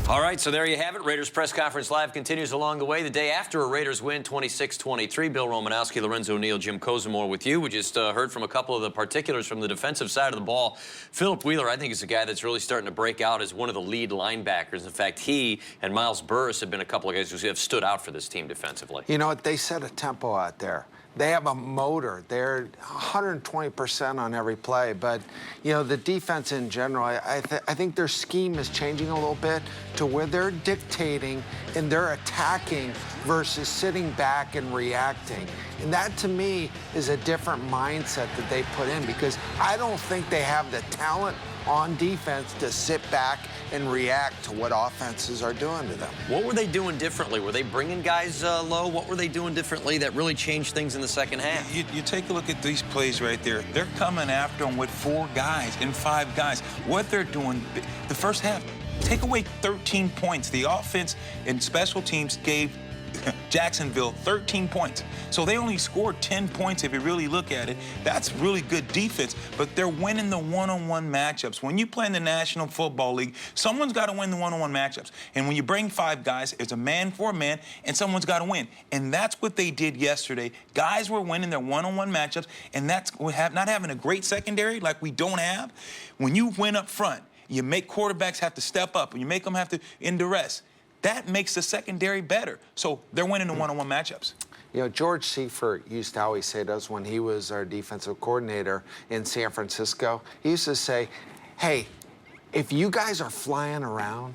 All right, so there you have it. Raiders Press Conference Live continues along the way. The day after a Raiders win, 26-23. Bill Romanowski, Lorenzo Neal, Jim Kozimor with you. We just heard from a couple of the particulars from the defensive side of the ball. Philip Wheeler, I think, is a guy that's really starting to break out as one of the lead linebackers. In fact, he and Miles Burris have been a couple of guys who have stood out for this team defensively. You know what? They set a tempo out there. They have a motor. They're 120% on every play. But, you know, the defense in general, I think their scheme is changing a little bit to where they're dictating and they're attacking versus sitting back and reacting. And that, to me, is a different mindset that they put in, because I don't think they have the talent on defense to sit back and react to what offenses are doing to them. What were they doing differently? Were they bringing guys low? What were they doing differently that really changed things in the second half? You take a look at these plays right there. They're coming after them with 4 guys and 5 guys. What they're doing, the first half, take away 13 points. The offense and special teams gave Jacksonville 13 points. So they only scored 10 points if you really look at it. That's really good defense, but they're winning the one-on-one matchups. When you play in the National Football League, someone's got to win the one-on-one matchups. And when you bring 5 guys, it's a man for a man, and someone's got to win. And that's what they did yesterday. Guys were winning their one-on-one matchups, and that's not having a great secondary like we don't have. When you win up front, you make quarterbacks have to step up, and you make them have to in duress. That makes the secondary better. So they're winning the one-on-one matchups. You know, George Seifert used to always say to us when he was our defensive coordinator in San Francisco, he used to say, hey, if you guys are flying around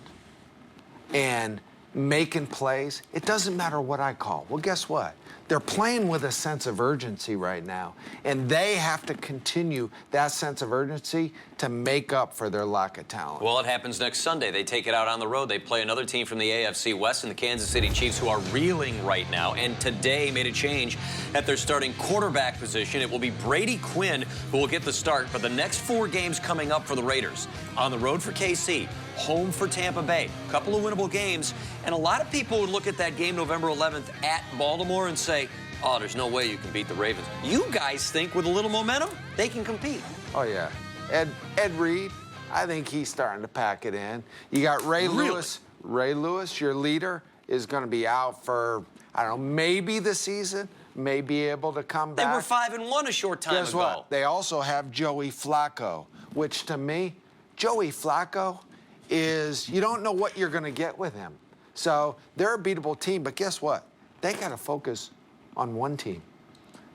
and making plays, it doesn't matter what I call. Well, guess what? They're playing with a sense of urgency right now, and they have to continue that sense of urgency to make up for their lack of talent. Well, it happens next Sunday. They take it out on the road. They play another team from the AFC West, and the Kansas City Chiefs, who are reeling right now, and today made a change at their starting quarterback position. It will be Brady Quinn who will get the start for the next 4 games coming up for the Raiders. On the road for KC, home for Tampa Bay. A couple of winnable games, and a lot of people would look at that game November 11th at Baltimore and say, oh, there's no way you can beat the Ravens. You guys think with a little momentum, they can compete. Oh, yeah. Ed Reed, I think he's starting to pack it in. You got Ray Lewis. Ray Lewis, your leader, is going to be out for, I don't know, maybe the season, may be able to come back. They were 5-1 a short time ago. Guess what? They also have Joey Flacco, which to me, Joey Flacco is, you don't know what you're going to get with him. So they're a beatable team, but guess what? They got to focus on one team,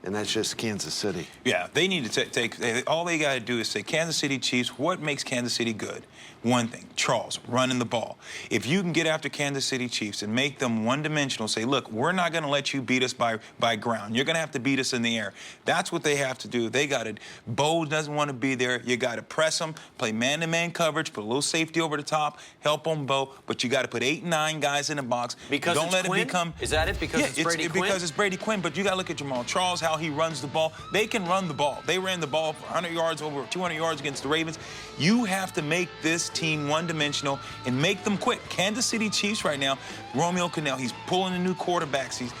and that's just Kansas City. Yeah, they need to take all they got to do is say, Kansas City Chiefs, what makes Kansas City good? One thing, Charles, running the ball. If you can get after Kansas City Chiefs and make them one-dimensional, say, look, we're not going to let you beat us by ground. You're going to have to beat us in the air. That's what they have to do. They got it. Bo doesn't want to be there. You got to press them, play man-to-man coverage, put a little safety over the top, help on Bo, but you got to put 8, 9 guys in the box. Because don't it's let Quinn? It become. Is that it? Because it's Brady Quinn? Because it's Brady Quinn, but you got to look at Jamal Charles, how he runs the ball. They can run the ball. They ran the ball for 100 yards, over 200 yards against the Ravens. You have to make this team one-dimensional and make them quick. Kansas City Chiefs right now, Romeo Cannell, he's pulling the new quarterbacks. He's,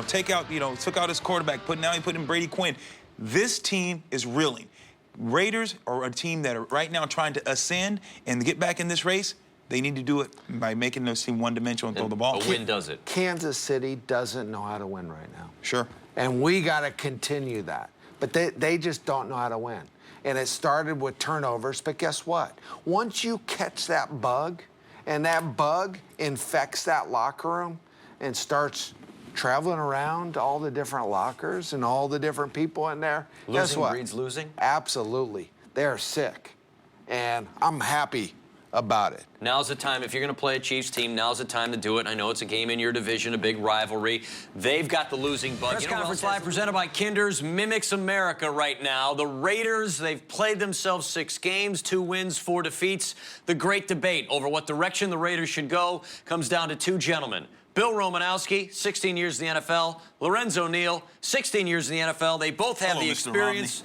took out his quarterback, now he put in Brady Quinn. This team is reeling. Raiders are a team that are right now trying to ascend and get back in this race. They need to do it by making this team one-dimensional and throw the ball. A win does it. Kansas City doesn't know how to win right now. Sure. And we got to continue that. But they just don't know how to win. And it started with turnovers, but guess what? Once you catch that bug, and that bug infects that locker room and starts traveling around all the different lockers and all the different people in there, guess what? Breeds losing? Absolutely. They're sick. And I'm happy about it. Now's the time. If you're going to play a Chiefs team, now's the time to do it. I know it's a game in your division, a big rivalry. They've got the losing bug. Press Conference Live presented by Kinder's Mimics America right now. The Raiders, they've played themselves 6 games, 2 wins, 4 defeats. The great debate over what direction the Raiders should go comes down to 2 gentlemen. Bill Romanowski, 16 years in the NFL. Lorenzo Neal, 16 years in the NFL. They both have the experience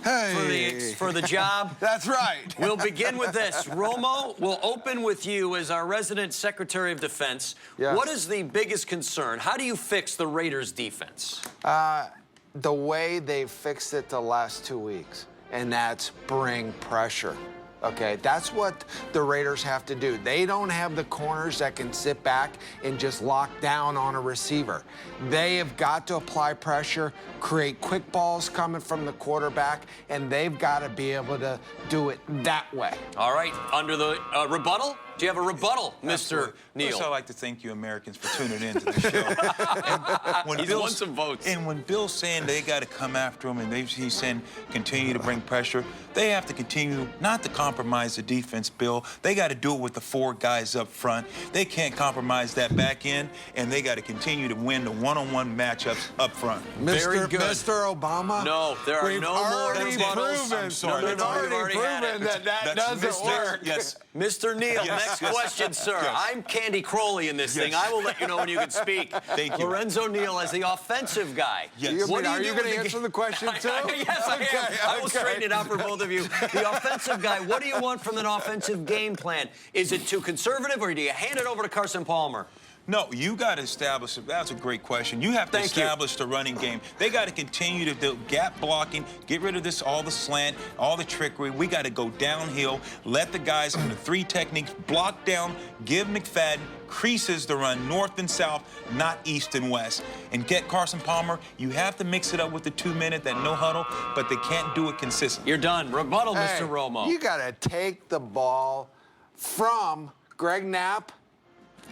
for the job. That's right. We'll begin with this. Romo, we'll open with you as our resident Secretary of Defense. Yes. What is the biggest concern? How do you fix the Raiders' defense? The way they've fixed it the last 2 weeks, and that's bring pressure. Okay, that's what the Raiders have to do. They don't have the corners that can sit back and just lock down on a receiver. They have got to apply pressure, create quick balls coming from the quarterback, and they've got to be able to do it that way. All right, under the rebuttal? Do you have a rebuttal, Mr. Neal? First, I'd like to thank you Americans for tuning in to the show. He's won some votes. And when Bill's saying they got to come after him and he's saying continue to bring pressure, they have to continue not to compromise the defense, Bill. They got to do it with the 4 guys up front. They can't compromise that back end, and they got to continue to win the one-on-one matchups up front. Very good. Mr. Obama? No, there are no more rebuttals. I'm sorry. We've already proven that doesn't work. Yes. Mr. Neal, next question, sir. Yes. I'm Candy Crowley in this thing. I will let you know when you can speak. Thank you. Lorenzo Neal as the offensive guy. Yes. What do Are you do going with to the answer the question, too? Yes, I am. I will straighten it out for both of you. The offensive guy, what do you want from an offensive game plan? Is it too conservative, or do you hand it over to Carson Palmer? No, you got to establish. That's a great question. You have to establish the running game. They got to continue to do gap blocking, get rid of this, all the slant, all the trickery. We got to go downhill, let the guys in the 3 techniques block down, give McFadden creases to run north and south, not east and west. And get Carson Palmer. You have to mix it up with the 2-minute, that no huddle, but they can't do it consistently. You're done. Rebuttal, Hey, Mr. Romo. You got to take the ball from Greg Knapp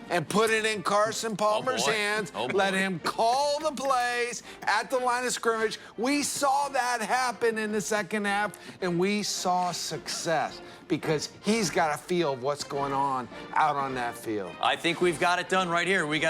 and put it in Carson Palmer's hands. Let him call the plays at the line of scrimmage. We saw that happen in the second half, and we saw success because he's got a feel of what's going on out on that field. I think we've got it done right here. We got